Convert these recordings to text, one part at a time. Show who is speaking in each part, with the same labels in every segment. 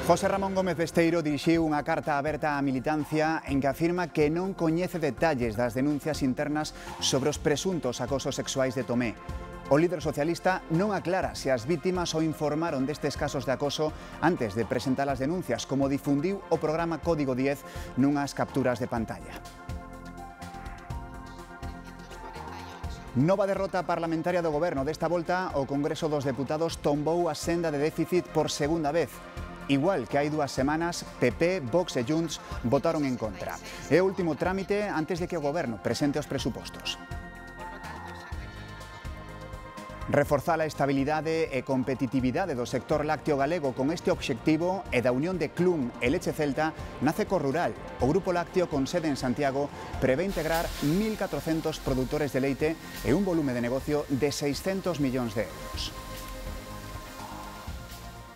Speaker 1: José Ramón Gómez Besteiro dirixiu unha carta aberta á militancia en que afirma que non coñece detalles das denuncias internas sobre os presuntos acosos sexuais de Tomé. O líder socialista non aclara se as vítimas o informaron destes casos de acoso antes de presentar as denuncias, como difundiu o programa Código 10 nunhas capturas de pantalla. Nova derrota parlamentaria do Goberno. Desta volta, o Congreso dos Deputados tombou a senda de déficit por segunda vez. Igual que hai 2 semanas, PP, Vox e Junts votaron en contra. É o último trámite antes de que o Goberno presente os presupostos. Reforzar a estabilidade e competitividade do sector lácteo galego. Con este obxectivo e da unión de Clum e Leche Celta nace Corrural. O grupo lácteo con sede en Santiago prevé integrar 1.400 produtores de leite e un volume de negocio de 600 millóns de euros.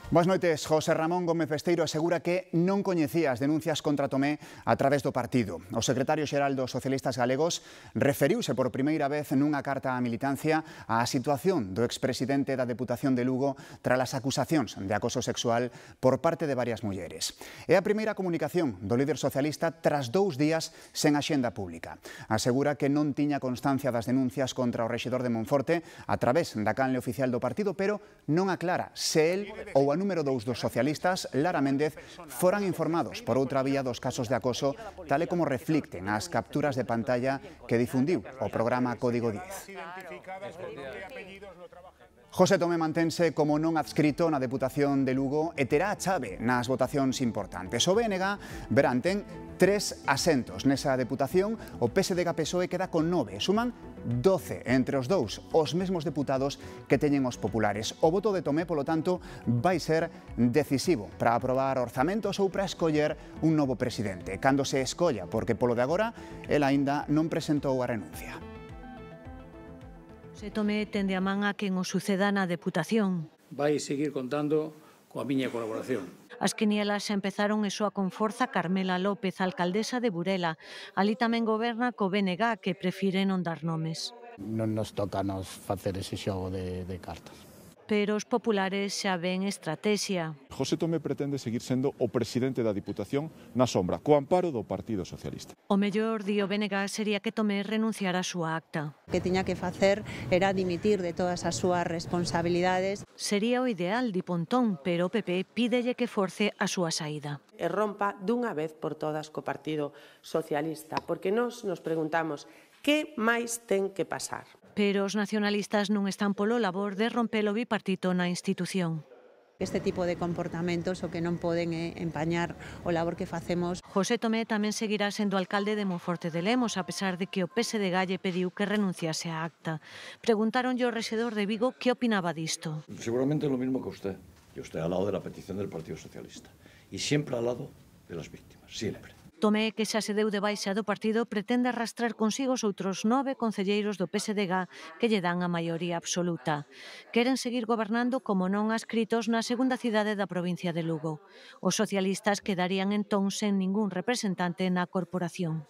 Speaker 1: Boas noites. José Ramón Gómez Besteiro asegura que non coñecía as denuncias contra Tomé a través do partido. O secretario xeral dos socialistas galegos referiuse por primeira vez nunha carta á militancia á situación do expresidente da Deputación de Lugo tras as acusacións de acoso sexual por parte de varias mulleres. É a primeira comunicación do líder socialista tras 2 días sen axenda pública. Asegura que non tiña constancia das denuncias contra o rexedor de Monforte a través da canle oficial do partido, pero non aclara se el ou a número 2 dos socialistas, Lara Méndez, foran informados por outra vía dos casos de acoso, tal e como reflicten as capturas de pantalla que difundiu o programa Código 10. José Tomé mantense como non adscrito na Deputación de Lugo e terá a chave nas votacións importantes. O BNG verán ten 3 asentos nesa Deputación, o PSDG-PSOE queda con 9, suman 12 entre os dous, os mesmos deputados que teñen os populares. O voto de Tomé, polo tanto, vai ser decisivo para aprobar orzamentos ou para escoller un novo presidente. Cando se escolla, porque polo de agora, el aínda non presentou a renuncia.
Speaker 2: Se Tomé tende a man a quen o suceda na Deputación.
Speaker 3: Vai seguir contando coa miña colaboración.
Speaker 2: As quinielas xa empezaron e soa con forza Carmela López, alcaldesa de Burela. Ali tamén goberna co BNG, que prefire non dar nomes.
Speaker 4: Non nos toca nos facer ese xogo de cartas.
Speaker 2: Pero os populares xa ven estratexia.
Speaker 5: José Tomé pretende seguir sendo o presidente da Diputación na sombra, co amparo do Partido Socialista.
Speaker 2: O mellor, di o BNG, sería que Tomé renunciara a súa acta.
Speaker 6: O que tiña que facer era dimitir de todas as súas responsabilidades.
Speaker 2: Sería o ideal, di Pontón, pero o PP pídelle que force a súa saída.
Speaker 7: E rompa dunha vez por todas co Partido Socialista, porque nos preguntamos que máis ten que pasar.
Speaker 2: Pero os nacionalistas non están polo labor de romper o bipartito na institución.
Speaker 6: Este tipo de comportamentos o que non poden empañar o labor que facemos.
Speaker 2: José Tomé tamén seguirá sendo alcalde de Monforte de Lemos, a pesar de que o PSDG lle pediu que renunciase á acta. Preguntaronlle ao rexedor de Vigo que opinaba disto.
Speaker 8: Seguramente lo mismo que usted. Yo estoy al lado de la petición del Partido Socialista. Y siempre al lado de las víctimas, siempre.
Speaker 2: Tomé, que xa se deu de baixa do partido, pretende arrastrar consigo os outros 9 concelleiros do PSDG que lle dan a maioría absoluta. Queren seguir gobernando como non adscritos na segunda cidade da provincia de Lugo. Os socialistas quedarían entón sen ningún representante na corporación.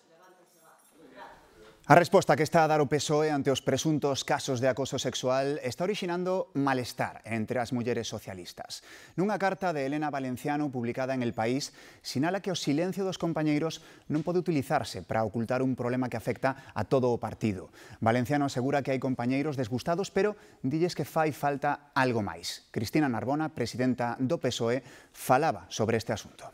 Speaker 1: A resposta que está a dar o PSOE ante os presuntos casos de acoso sexual está orixinando malestar entre as mulleres socialistas. Nunha carta de Elena Valenciano publicada en El País, sinala que o silencio dos compañeiros non pode utilizarse para ocultar un problema que afecta a todo o partido. Valenciano asegura que hai compañeiros desgustados, pero dilles que fai falta algo máis. Cristina Narbona, presidenta do PSOE, falaba sobre este asunto.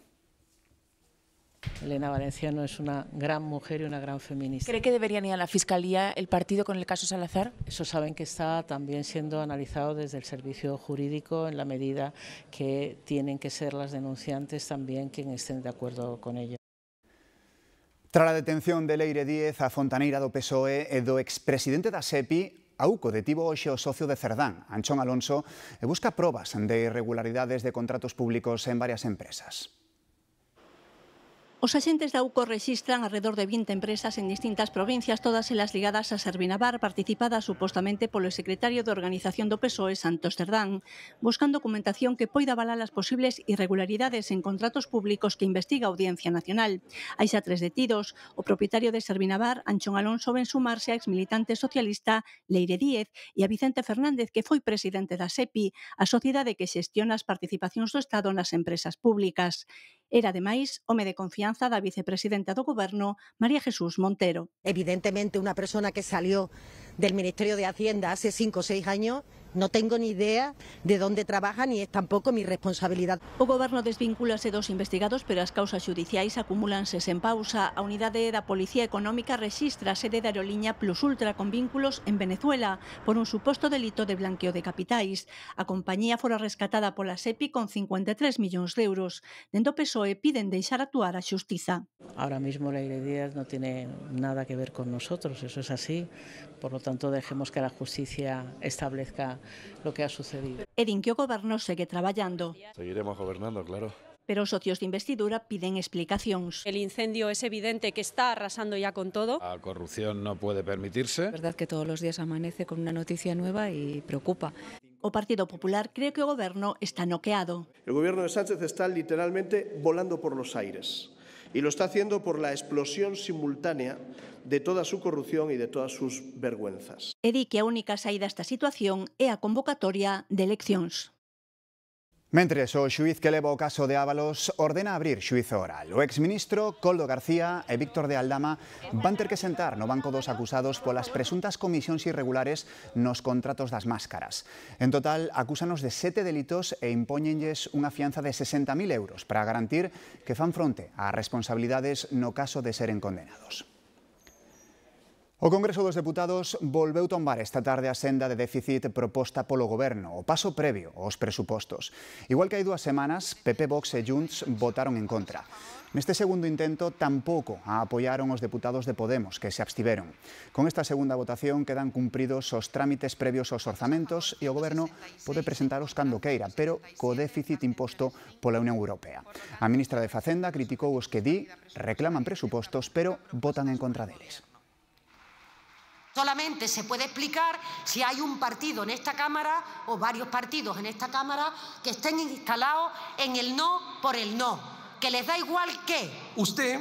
Speaker 9: Elena Valenciano es una gran mujer y una gran feminista.
Speaker 10: ¿Cree que deberían ir a la Fiscalía el partido con el caso Salazar?
Speaker 9: Eso saben que está también siendo analizado desde el servicio jurídico en la medida que tienen que ser las denunciantes también quienes estén de acuerdo con ello.
Speaker 1: Tras a detención de Leire Díez, a fontaneira do PSOE e do expresidente da SEPI, AUCO detivo hoxe o socio de Cerdán, Anchón Alonso, e busca probas de irregularidades de contratos públicos en varias empresas.
Speaker 11: Os axentes da UCO rexistran alrededor de 20 empresas en distintas provincias, todas elas ligadas a Servinavar, participadas supostamente polo secretario de Organización do PSOE, Santos Cerdán, buscando documentación que poida avalar as posibles irregularidades en contratos públicos que investiga a Audiencia Nacional. Hai xa 3 detidos. O propietario de Servinavar, Anchón Alonso, ven sumarse a exmilitante socialista Leire Díez e a Vicente Fernández, que foi presidente da SEPI, a sociedade que xestiona as participacións do Estado nas empresas públicas. Era, ademais, home de confianza da vicepresidenta do Goberno, María Jesús Montero.
Speaker 12: Evidentemente, una persona que salió del Ministerio de Hacienda hace 5 o 6 años, no tengo ni idea de dónde trabaja ni es tampoco mi responsabilidad.
Speaker 11: O Goberno desvincúlase dos investigados, pero as causas xudiciais acumúlanse sen pausa. A unidade da Policía Económica rexistra a sede da aeroliña Plus Ultra con vínculos en Venezuela por un suposto delito de blanqueo de capitais. A compañía fora rescatada pola SEPI con 53 millóns de euros. Dentro do PSOE piden deixar actuar a xustiza.
Speaker 9: Ahora mismo Leire Díaz no tiene nada que ver con nosotros, eso es así. Por lo tanto, dejemos que la justicia establezca lo que ha sucedido.
Speaker 11: E din que o Goberno segue traballando.
Speaker 13: Seguiremos gobernando, claro.
Speaker 11: Pero os socios de investidura piden explicacións.
Speaker 14: El incendio es evidente que está arrasando ya con todo.
Speaker 13: La corrupción no puede permitirse.
Speaker 15: Es verdad que todos los días amanece con una noticia nueva y preocupa.
Speaker 11: O Partido Popular cree que o Goberno está noqueado.
Speaker 16: El Gobierno de Sánchez está literalmente volando por los aires. Y lo está haciendo por la explosión simultánea de toda su corrupción y de todas sus vergüenzas.
Speaker 11: E di que a única saída a esta situación é a convocatoria de eleccións.
Speaker 1: Mentres, o xuíz que leva o caso de Ábalos ordena abrir xuízo oral. O exministro Koldo García e Víctor de Aldama van ter que sentar no banco dos acusados polas presuntas comisións irregulares nos contratos das máscaras. En total, acúsanos de 7 delitos e impóñenlles unha fianza de 60.000 euros para garantir que fan fronte ás responsabilidades no caso de seren condenados. O Congreso dos Deputados volveu tombar esta tarde a senda de déficit proposta polo Goberno, o paso previo aos presupostos. Igual que hai 2 semanas, PP, Vox e Junts votaron en contra. Neste segundo intento tampouco a apoiaron os deputados de Podemos, que se abstiveron. Con esta segunda votación quedan cumpridos os trámites previos aos orzamentos e o Goberno pode presentalos cando queira, pero co déficit imposto pola Unión Europea. A ministra de Facenda criticou os que reclaman presupostos, pero votan en contra deles.
Speaker 17: Solamente se puede explicar si hay un partido en esta Cámara o varios partidos en esta Cámara que estén instalados en el no por el no, que les da igual qué.
Speaker 18: Usted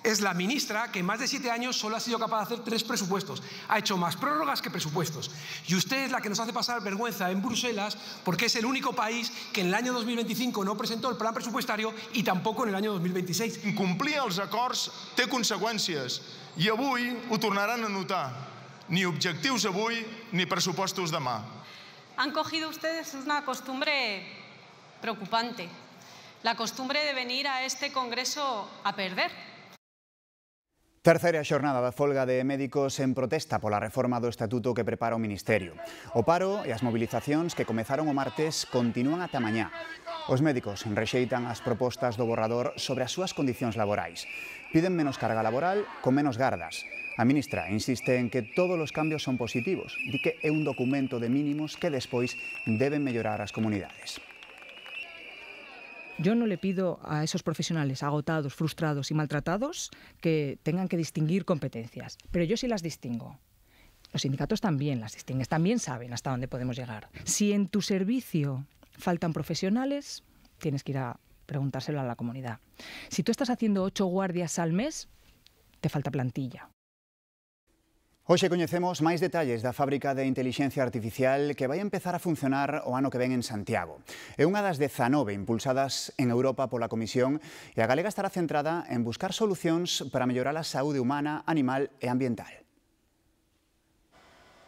Speaker 18: es la ministra que en más de 7 años solo ha sido capaz de hacer 3 presupuestos. Ha hecho más prórrogas que presupuestos. Y usted es la que nos hace pasar vergüenza en Bruselas porque es el único país que en el año 2025 no presentó el plan presupuestario y tampoco en el año 2026.
Speaker 19: Incomplir els acords té conseqüències i avui ho tornaran a notar. Ni objectius avui, ni pressupostos demà.
Speaker 14: Han cogido ustedes una costumbre preocupante, la costumbre de venir a este Congreso a perder.
Speaker 1: Terceira xornada da folga de médicos en protesta pola reforma do estatuto que prepara o Ministerio. O paro e as mobilizacións que comezaron o martes continúan ata mañá. Os médicos rexeitan as propostas do borrador sobre as súas condicións laborais. Piden menos carga laboral con menos gardas. A ministra insiste en que todos os cambios son positivos. Di que é un documento de mínimos que despois deben mellorar as comunidades.
Speaker 20: Yo no le pido a esos profesionales agotados, frustrados y maltratados que tengan que distinguir competencias, pero yo sí las distingo. Los sindicatos también las distinguen, también saben hasta dónde podemos llegar. Si en tu servicio faltan profesionales, tienes que ir a preguntárselo a la comunidad. Si tú estás haciendo 8 guardias al mes, te falta plantilla.
Speaker 1: Hoxe coñecemos máis detalles da fábrica de intelixencia artificial que vai empezar a funcionar o ano que ven en Santiago. É unha das 19 impulsadas en Europa pola Comisión e a galega estará centrada en buscar solucións para mellorar a saúde humana, animal e ambiental.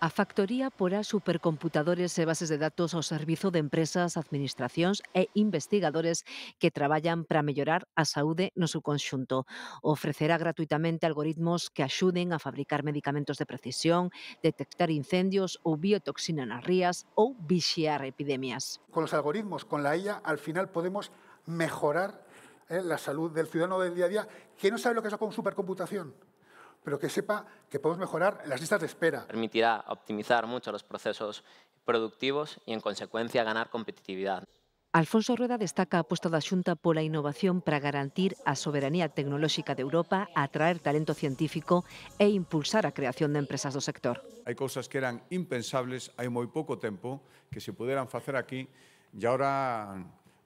Speaker 2: A factoría porá supercomputadores e bases de datos ao servizo de empresas, administracións e investigadores que traballan para mellorar a saúde no seu conxunto. Ofrecerá gratuitamente algoritmos que axuden a fabricar medicamentos de precisión, detectar incendios ou biotoxina nas rías ou vixiar epidemias.
Speaker 21: Con los algoritmos, con la IA, al final podemos mejorar la salud del ciudadano del día a día que no sabe lo que es la supercomputación, pero que sepa que podemos mejorar las listas de espera.
Speaker 22: Permitirá optimizar mucho los procesos productivos y, en consecuencia, ganar competitividad.
Speaker 3: Alfonso Rueda destaca a aposta da Xunta pola innovación para garantir a soberanía tecnolóxica de Europa, atraer talento científico e impulsar a creación de empresas do sector.
Speaker 22: Hai cousas que eran impensables hai moi pouco tempo que se puderan facer aquí e agora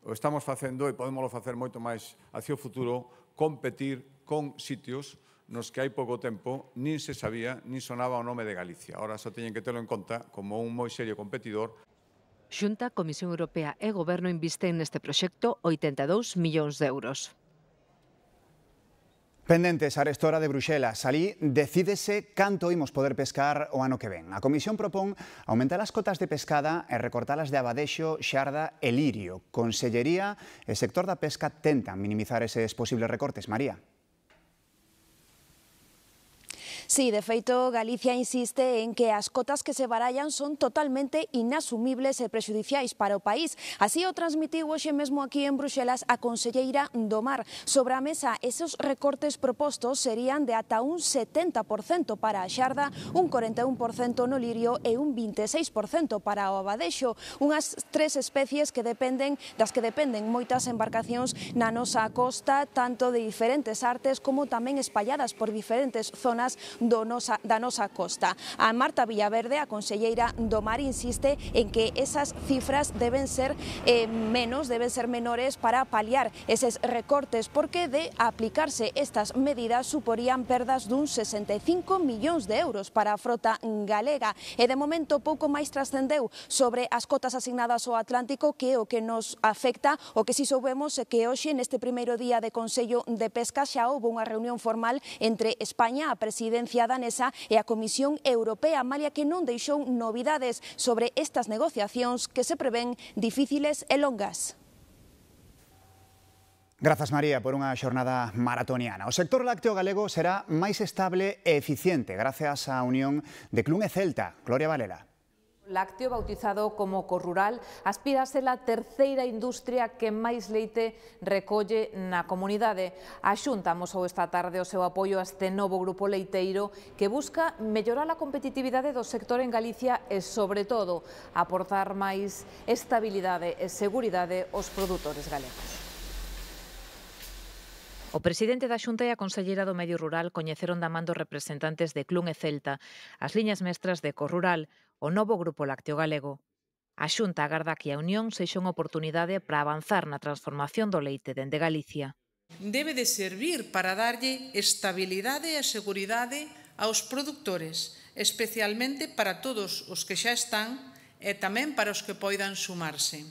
Speaker 22: o estamos facendo e podémoslo facer moito máis hacia o futuro, competir con sitios nos que hai pouco tempo nin se sabía, nin sonaba o nome de Galicia. Ahora só teñen que terlo en conta como un moi serio competidor.
Speaker 3: Xunta, Comisión Europea e Goberno invisten neste proxecto 82 millóns de euros.
Speaker 1: Pendentes a restora de Bruxelas, alí decídese canto imos poder pescar o ano que ven. A Comisión propón aumentar as cotas de pescada e recortalas de abadexo, xarda e lirio. Consellería e sector da pesca tentan minimizar eses posibles recortes. María.
Speaker 23: Sí, de feito, Galicia insiste en que as cotas que se barallan son totalmente inasumibles e prexudiciais para o país. Así o transmitiu hoxe mesmo aquí en Bruxelas a conselleira do Mar. Sobre a mesa, esos recortes propostos serían de ata un 70% para a xarda, un 41% no lirio e un 26% para o abadexo. Unhas 3 especies das que dependen moitas embarcacións na nosa costa, tanto de diferentes artes como tamén espalladas por diferentes zonas da nosa costa. A Marta Villaverde, a conselleira do Mar, insiste en que esas cifras deben ser menores para paliar eses recortes, porque de aplicarse estas medidas suporían perdas dun 65 millóns de euros para a frota galega. E de momento pouco máis trascendeu sobre as cotas asignadas ao Atlántico, que é o que nos afecta. O que si soubemos é que hoxe, neste primeiro día de Consello de Pesca, xa houve unha reunión formal entre España, a presidencia danesa e a Comisión Europea, malia que non deixou novidades sobre estas negociacións que se prevén difíciles e longas.
Speaker 1: Grazas, María, por unha xornada maratoniana. O sector lácteo galego será máis estable e eficiente gracias á unión de Clun e Celta. Gloria Valela.
Speaker 24: Lácteo, bautizado como Corrural, aspira a ser a terceira industria que máis leite recolle na comunidade. A Xunta amosou esta tarde o seu apoio a este novo grupo leiteiro que busca mellorar a competitividade do sector en Galicia e, sobre todo, aportar máis estabilidade e seguridade aos produtores galegos.
Speaker 3: O presidente da Xunta e a conselleira do Medio Rural coñeceron da man dos representantes de Clun e Celta as liñas mestras de Corrural, o novo grupo lácteo galego. A Xunta agarda que a unión sexa unha oportunidade para avanzar na transformación do leite dende Galicia.
Speaker 25: Debe de servir para darlle estabilidade e seguridade aos produtores, especialmente para todos os que xa están e tamén para os que poidan sumarse.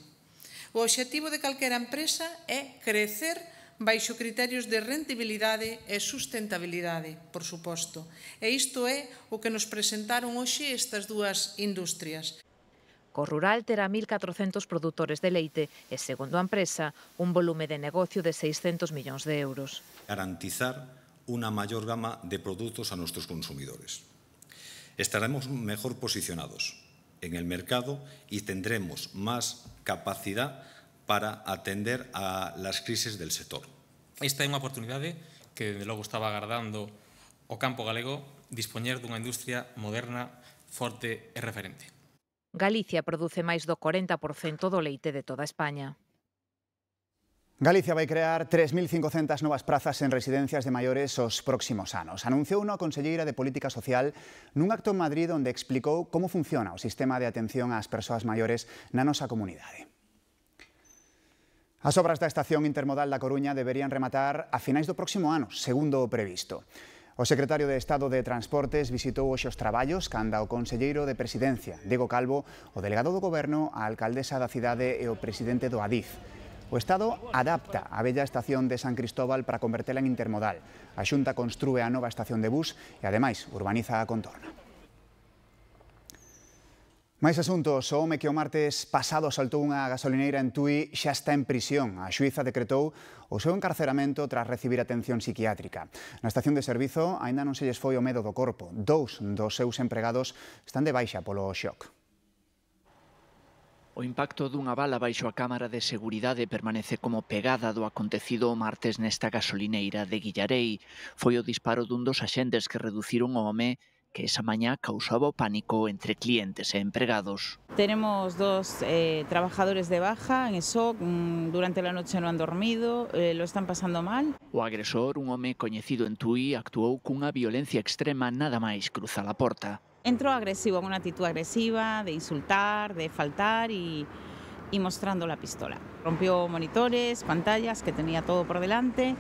Speaker 25: O obxectivo de calquera empresa é crecer baixo criterios de rentabilidade e sustentabilidade, por suposto. E isto é o que nos presentaron hoxe estas dúas industrias.
Speaker 3: Corrural terá 1.400 produtores de leite e, segundo a empresa, un volume de negocio de 600 millóns de euros.
Speaker 26: Garantizar una mayor gama de productos a nuestros consumidores. Estaremos mejor posicionados en el mercado y tendremos más capacidad para atender a las crisis del sector.
Speaker 27: Esta é unha oportunidade que, de logo, estaba agardando o campo galego, dispoñer dunha industria moderna, forte e referente.
Speaker 3: Galicia produce máis do 40% do leite de toda España.
Speaker 1: Galicia vai crear 3.500 novas prazas en residencias de maiores os próximos anos. Anunciou a conselleira de Política Social nun acto en Madrid onde explicou como funciona o sistema de atención ás persoas maiores na nosa comunidade. As obras da estación intermodal da Coruña deberían rematar a finais do próximo ano, segundo o previsto. O secretario de Estado de Transportes visitou hoxe os traballos canda o conselleiro de Presidencia, Diego Calvo, o delegado do Goberno, a alcaldesa da cidade e o presidente do Adif. O Estado adapta a bella estación de San Cristóbal para convertela en intermodal. A Xunta construe a nova estación de bus e, ademais, urbaniza a contorna. Máis asuntos. O home que o martes pasado asaltou unha gasolineira en Tui xa está en prisión. A xuíza decretou o seu encarceramento tras recibir atención psiquiátrica. Na estación de servizo aínda non se lles foi o medo do corpo. 2 dos seus empregados están de baixa polo shock.
Speaker 28: O impacto dunha bala baixo a cámara de seguridade permanece como pegada do acontecido o martes nesta gasolineira de Guillarei. Foi o disparo dun dos axentes que reduciron o home que esa mañá causaba o pánico entre clientes e empregados.
Speaker 4: Tenemos 2 trabajadores de baja en ESOC, durante la noche no han dormido, lo están pasando mal.
Speaker 28: O agresor, un home coñecido en Tui, actuou cunha violencia extrema nada máis cruzar a porta.
Speaker 4: Entró agresivo, con una actitud agresiva, de insultar, de faltar y mostrando la pistola. Rompió monitores, pantallas, que tenía todo por delante,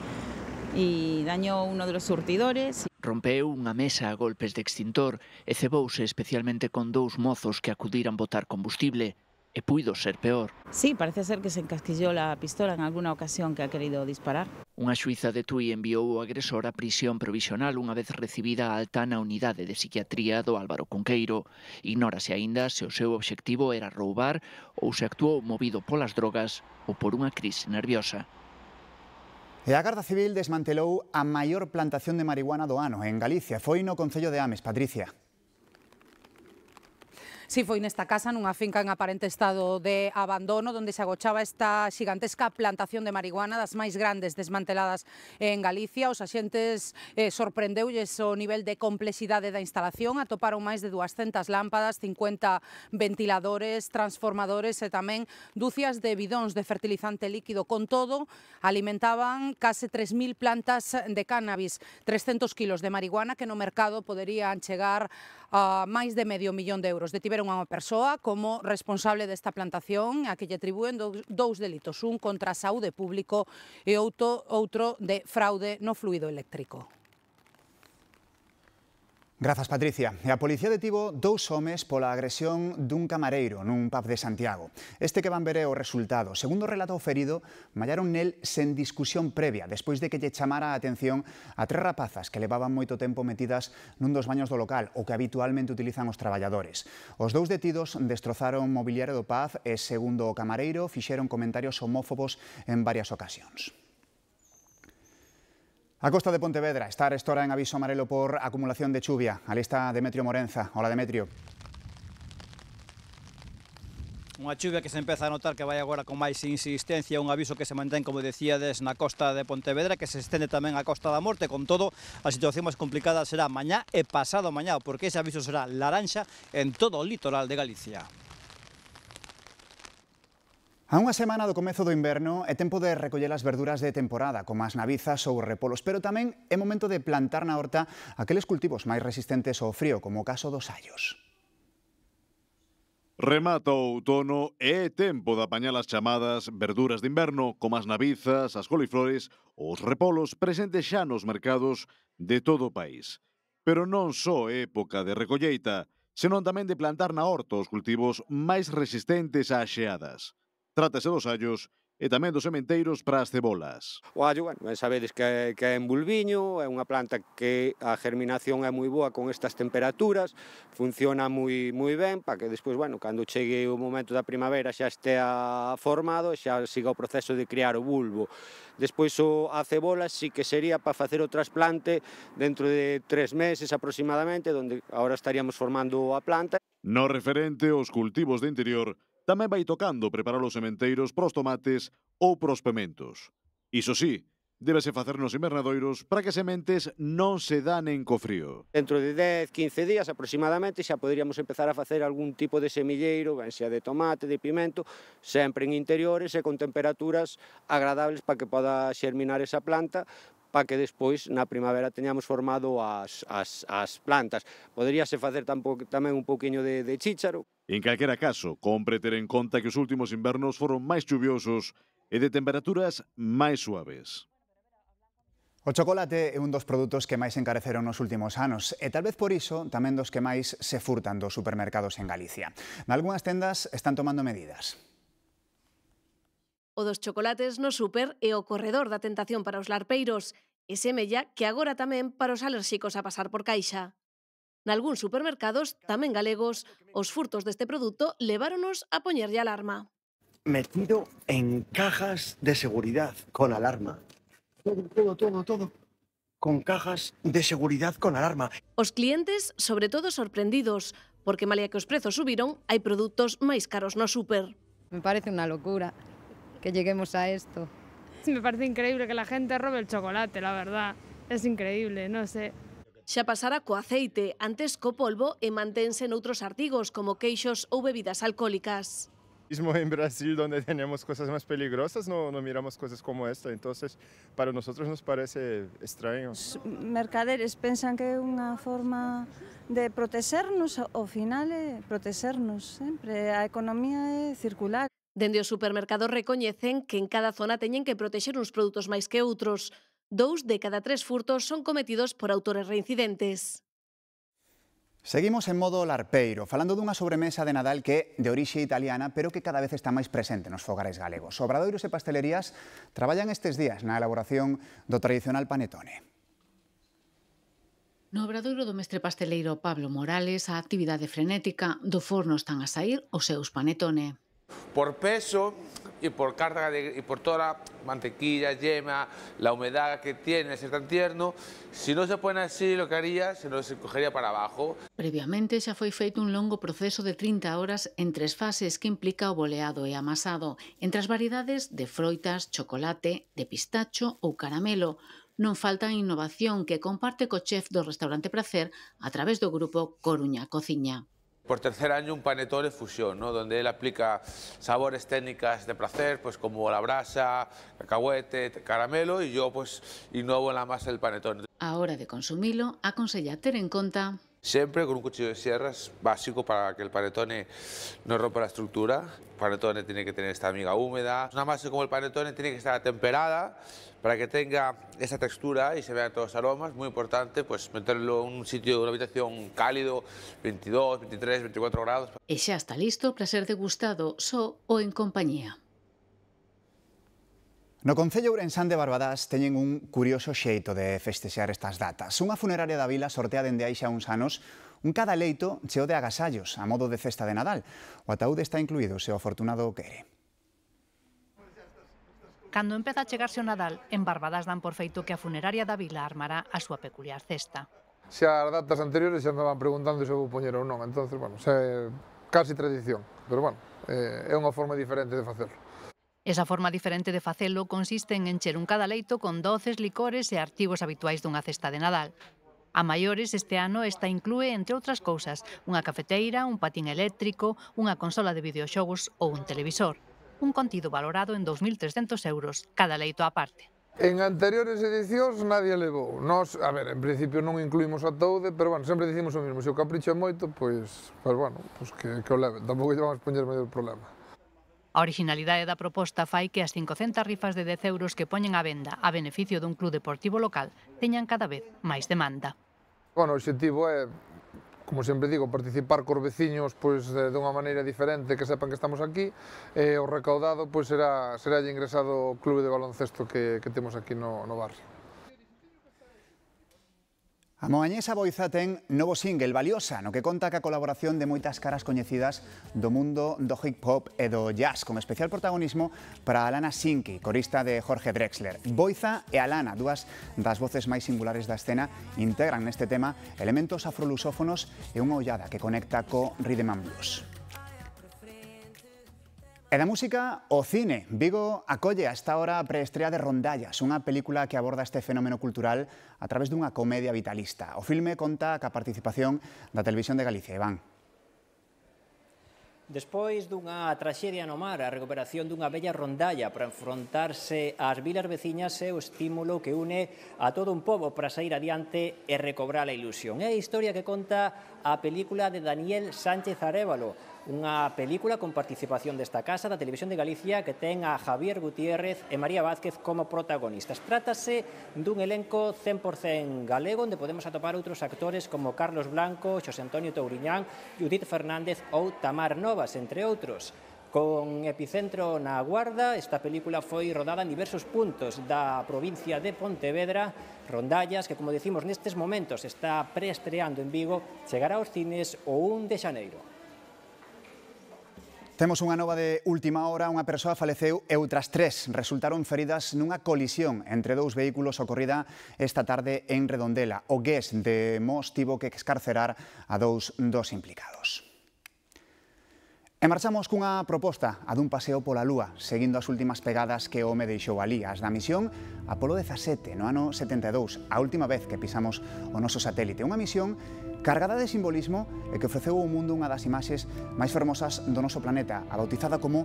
Speaker 4: y dañó uno de los surtidores.
Speaker 28: Rompeu unha mesa a golpes de extintor e cebouse especialmente con 2 mozos que acudiran botar combustible. E puido ser peor.
Speaker 4: Sí, parece ser que se encasquilló la pistola en alguna ocasión que ha querido disparar.
Speaker 28: Unha xuíza de Tui enviou o agresor a prisión provisional unha vez recibida a alta na unidade de psiquiatría do Álvaro Cunqueiro. Ignórase aínda se o seu obxectivo era roubar ou se actuou movido polas drogas ou por unha crise nerviosa.
Speaker 1: E a Garda Civil desmantelou a maior plantación de marihuana do ano en Galicia. Foi no concello de Ames, Patricia.
Speaker 5: Si foi nesta casa, nunha finca en aparente estado de abandono, onde se agochaba esta xigantesca plantación de marihuana, das máis grandes desmanteladas en Galicia. Os axentes sorprendeulles o nivel de complexidade da instalación, atoparon máis de 200 lámpadas, 50 ventiladores, transformadores e tamén dúcias de bidóns de fertilizante líquido. Con todo, alimentaban case 3.000 plantas de cannabis, 300 kilos de marihuana que no mercado poderían chegar a máis de medio millón de euros. Detiveron a unha persoa como responsable desta plantación a que lle atribúen 2 delitos, un contra a saúde público e outro de fraude no fluido eléctrico.
Speaker 1: Grazas, Patricia. E a policía detivo 2 homes pola agresión dun camareiro nun pub de Santiago. Este que van ver é o resultado. Segundo relato ferido, mallaron nel sen discusión previa, despois de que lle chamara a atención a 3 rapazas que levaban moito tempo metidas nun dos baños do local, o que habitualmente utilizan os traballadores. Os 2 detidos destrozaron mobiliario do pub e, segundo o camareiro, fixeron comentarios homófobos en varias ocasións. A costa de Pontevedra está arestora en aviso amarelo por acumulación de chuvia. Ali está Demetrio Morenza. Hola, Demetrio.
Speaker 6: Unha chuvia que se empeza a notar que vai agora con máis insistencia, un aviso que se mantén, como decíades, na costa de Pontevedra, que se estende tamén á Costa da Morte. Con todo, a situación máis complicada será mañá e pasado mañá, porque ese aviso será laranxa en todo o litoral de Galicia.
Speaker 1: A unha semana do comezo do inverno é tempo de recoller as verduras de temporada, como as navizas ou repolos, pero tamén é momento de plantar na horta aqueles cultivos máis resistentes ao frío, como o caso dos allos.
Speaker 7: Remata o outono e é tempo de apañar as chamadas verduras de inverno, como as navizas, as coliflores ou os repolos presentes xa nos mercados de todo o país. Pero non só é época de recolleita, senón tamén de plantar na horta os cultivos máis resistentes ás xeadas. Trátase dos allos e tamén dos sementeiros para as cebolas.
Speaker 8: O allo, bueno, sabedes que é en bulbiño, é unha planta que a germinación é moi boa con estas temperaturas, funciona moi ben, para que despois, bueno, cando chegue o momento da primavera xa estea formado e xa siga o proceso de criar o bulbo. Despois a cebola sí que sería para facer o trasplante dentro de 3 meses aproximadamente, onde agora estaríamos formando a planta.
Speaker 7: No referente aos cultivos de interior, tamén vai tocando preparar os sementeiros pros tomates ou pros pementos. Iso sí, débese facer nos invernadoiros para que as sementes non se danen co frío.
Speaker 8: Dentro de 10-15 días aproximadamente xa poderíamos empezar a facer algún tipo de semilleiro, ben xa de tomate, de pimento, sempre en interiores e con temperaturas agradables para que poda xerminar esa planta, para que despois na primavera teñamos formado as plantas. Poderíase facer tamén un pouquiño de chícharo.
Speaker 7: En calquera caso, compre ter en conta que os últimos invernos foron máis chuviosos e de temperaturas máis suaves.
Speaker 1: O chocolate é un dos produtos que máis encareceron nos últimos anos e tal vez por iso tamén dos que máis se furtan dos supermercados en Galicia. Nalgúnas tendas están tomando medidas.
Speaker 9: O dos chocolates no súper é o corredor da tentación para os larpeiros e semella que agora tamén para os alérxicos a pasar por caixa. Nalgúns supermercados, tamén galegos, os furtos deste produto leváronos a poñerlle alarma.
Speaker 10: Metido en cajas de seguridad con alarma. Todo. Con cajas de seguridad con alarma.
Speaker 9: Os clientes, sobre todo sorprendidos, porque malia que os prezos subiron, hai produtos máis caros no súper.
Speaker 12: Me parece una locura que lleguemos a esto.
Speaker 29: Me parece increíble que la gente robe el chocolate, la verdad. Es increíble, no sé.
Speaker 9: Xa pasara co aceite, antes co polvo e mantense noutros artigos como queixos ou bebidas alcohólicas.
Speaker 11: Mismo en Brasil, donde tenemos cosas más peligrosas, no miramos cosas como esta. Entonces, para nosotros nos parece extraño.
Speaker 13: Os mercaderes pensan que é unha forma de protexernos, ao final é protexernos sempre. A economía é circular.
Speaker 9: Dende os supermercados recoñecen que en cada zona teñen que protexer uns produtos máis que outros. 2 de cada 3 furtos son cometidos por autores reincidentes.
Speaker 1: Seguimos en modo larpeiro, falando dunha sobremesa de Nadal que é de orixe italiana, pero que cada vez está máis presente nos fogares galegos. Obradoiros e pastelerías traballan estes días na elaboración do tradicional panetone.
Speaker 14: No obradoiro do mestre pasteleiro Pablo Morales, a actividade frenética do forno están a sair os seus panetone.
Speaker 15: Por peso y por carga y por toda la mantequilla, yema, la humedad que tiene, ser tan tierno, si no se pone así lo que haría, se nos cogería para abajo.
Speaker 14: Previamente xa foi feito un longo proceso de 30 horas en 3 fases que implica o boleado e amasado, entre as variedades de froitas, chocolate, de pistacho ou caramelo. Non falta a innovación que comparte co chef do restaurante Pracer a través do grupo Coruña Cociña.
Speaker 15: Por tercer año un panetone fusión, ¿no? Donde él aplica sabores técnicas de Pracer, pues como la brasa, cacahuete, caramelo, y yo pues innovo en la masa del panetone.
Speaker 14: A hora de consumilo, aconsella ter en conta
Speaker 15: siempre con un cuchillo de sierras básico para que el panetone no rompa la estructura. El panetone tiene que tener esta miga húmeda. Una masa como el panetone tiene que estar temperada para que tenga esa textura y se vean todos los aromas. Muy importante, pues meterlo en un sitio, una habitación cálido, 22, 23, 24 grados.
Speaker 14: E xa está listo para ser degustado só ou en compañía.
Speaker 1: No Concello Ourensán de Barbadás teñen un curioso xeito de festexar estas datas. Unha funeraria da vila sortea dende hai xa uns anos un cadaleito cheo de agasallos, a modo de cesta de Nadal. O ataúde está incluído se o afortunado o quere.
Speaker 16: Cando empeza a chegarse o Nadal, en Barbadás dan por feito que a funeraria da vila armará a súa peculiar cesta.
Speaker 17: Xa as datas anteriores xa me van preguntando se vou poñer ou non, entonces, bueno, xa é casi tradición, pero, bueno, é unha forma diferente de facerlo.
Speaker 16: Esa forma diferente de facelo consiste en encher un cadaleito con doces, licores e artigos habituais dunha cesta de Nadal. A maiores, este ano esta inclúe, entre outras cousas, unha cafeteira, un patín eléctrico, unha consola de videoxogos ou un televisor. Un contido valorado en 2.300 euros, cada leito á parte.
Speaker 17: En anteriores edicións nadie levou. Nos, a ver, en principio non incluímos o ataúde, pero, bueno, sempre dicimos o mismo. Se o capricho é moito, pois bueno, que o leven. Tampouco lle vamos poñer maior problema.
Speaker 16: A originalidade da proposta fai que as 500 rifas de 10 euros que poñen á venda a beneficio dun club deportivo local teñan cada vez máis demanda.
Speaker 17: Bueno, o obxectivo é, como sempre digo, participar cos veciños pois, de unha maneira diferente, que sepan que estamos aquí, e o recaudado pois, será ingresado ao clube de baloncesto que temos aquí no barrio.
Speaker 1: A moañesa Boiza ten novo single, Valiosa, no que conta ca colaboración de moitas caras coñecidas do mundo do hip hop e do jazz, con especial protagonismo para Alana Sinki, corista de Jorge Drexler. Boiza e Alana, dúas das voces máis singulares da escena, integran neste tema elementos afrolusófonos e unha ollada que conecta co rhythm and blues. E da música, o cine. Vigo acolle a esta hora a preestrea de Rondallas, unha película que aborda este fenómeno cultural a través dunha comedia vitalista. O filme conta ca participación da Televisión de Galicia. Iván.
Speaker 18: Despois dunha traxedia no mar, a recuperación dunha bella rondalla para enfrontarse ás vilas veciñas é o estímulo que une a todo un pobo para sair adiante e recobrar a ilusión. É a historia que conta a película de Daniel Sánchez Arévalo, unha película con participación desta casa da Televisión de Galicia que ten a Javier Gutiérrez e María Vázquez como protagonistas. Trátase dun elenco 100% galego onde podemos atopar outros actores como Carlos Blanco, Xosé Antonio Touriñán, Judith Fernández ou Tamar Novas, entre outros. Con epicentro na Guarda, esta película foi rodada en diversos puntos da provincia de Pontevedra. Rondallas, que, como decimos, nestes momentos está preestreando en Vigo, chegará aos cines o 1 de xaneiro.
Speaker 1: Temos unha nova de última hora. Unha persoa faleceu e outras 3 resultaron feridas nunha colisión entre 2 vehículos ocorrida esta tarde en Redondela. O GES de Mos tivo que excarcerar a 2 dos implicados. E marchamos cunha proposta, a dun paseo pola Lúa, seguindo as últimas pegadas que o home deixou ali, as da misión Apolo 17, no ano 72, a última vez que pisamos o noso satélite. Unha misión cargada de simbolismo e que ofreceu ao mundo unha das imaxes máis fermosas do noso planeta, a bautizada como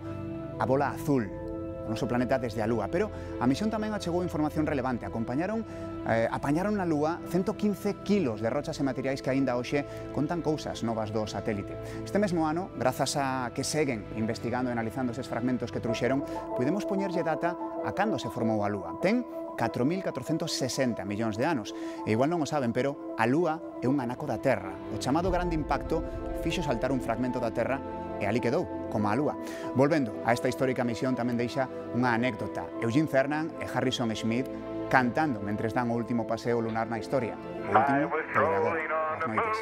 Speaker 1: a bola azul, o noso planeta desde a Lúa. Pero a misión tamén achegou información relevante. Apañaron na Lúa 115 kilos de rochas e materiais que aínda hoxe contan cousas novas do satélite. Este mesmo ano, grazas a que seguen investigando e analizando eses fragmentos que trouxeron, podemos poñerlle data a cando se formou a Lúa. Ten 4.460 millóns de anos. E igual non o saben, pero a Lúa é un anaco da Terra. O chamado grande impacto fixo saltar un fragmento da Terra e ali quedou, como a Lúa. Volvendo a esta histórica misión tamén deixa unha anécdota. Eugene Cernan e Harrison Schmitt cantando mentres dan o último paseo lunar na historia. O último, o de agora. As noites.